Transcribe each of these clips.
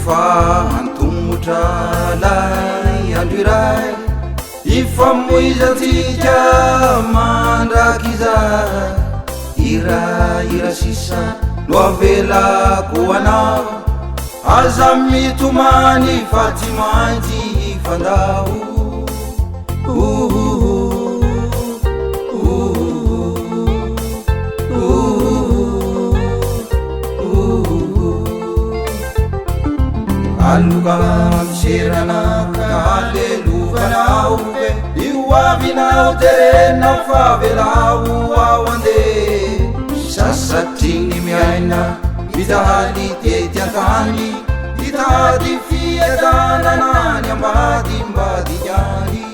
rehefa antomotra lay andro iray ifamoizantsika mandraky izay ira sisa no avelako anao aza mitomany fa tsy maintsy fandao aloka miserana ka alelovanao fe io avinao terenao fa velao ao andeha sasatriny miaina mitaly tety antany hitady fiadananany ambadimbady any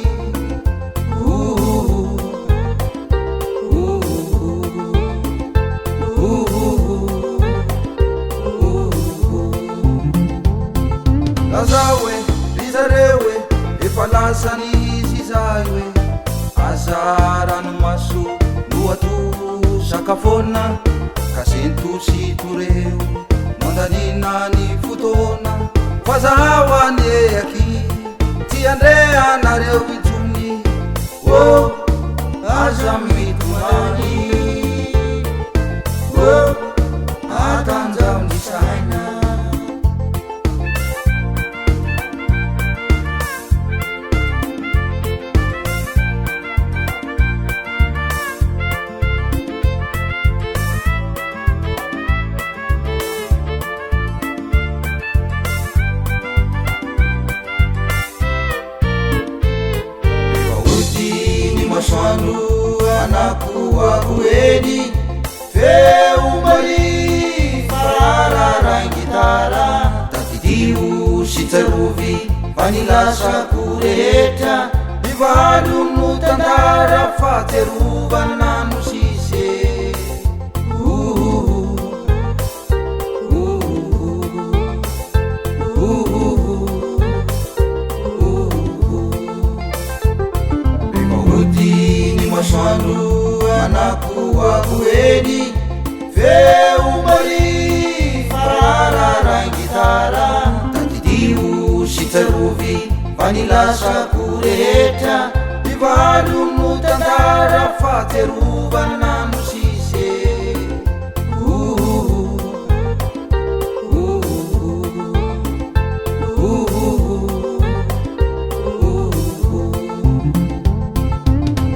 laza oe rizareo oe efa lasany izy zay oe aza ranomaso loato sakafona ka sentosito reo mandanina ny fotona fa zaho aneaky ty andreanareo itsony o aza mitomany o atanjao ny saina masoandro anakoako eny feo mali farararangitara tatidio sy tsarovy fa nilasako rehetra mivalo no tandara faterovana no sise masoandro anakoako eny feo mali farararangitara tatidio sy tsarovy fa nilasako rehetra mivalo no tandara faterovana no sise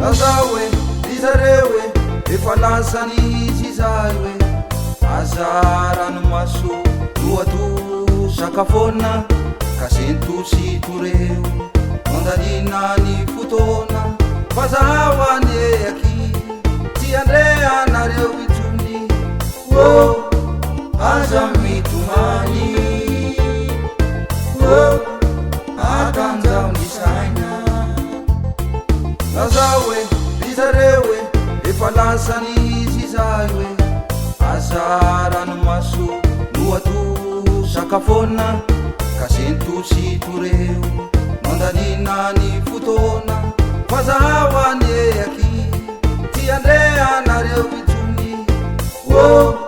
laza oe rizareo oe efa lasany izy zay oe aza ranomaso loato sakafona ka sentosito reo mandanina ny fotona fa zaho aneaky ty andreanareo itsony o aza mitomany o atanjao ny saina laza oe rizareo oe efa lasany izy zay oe aza ranomaso loato sakafona ka sentosito reo mandanina ny fotona fa zaho aneaky ty andreanareo itsony o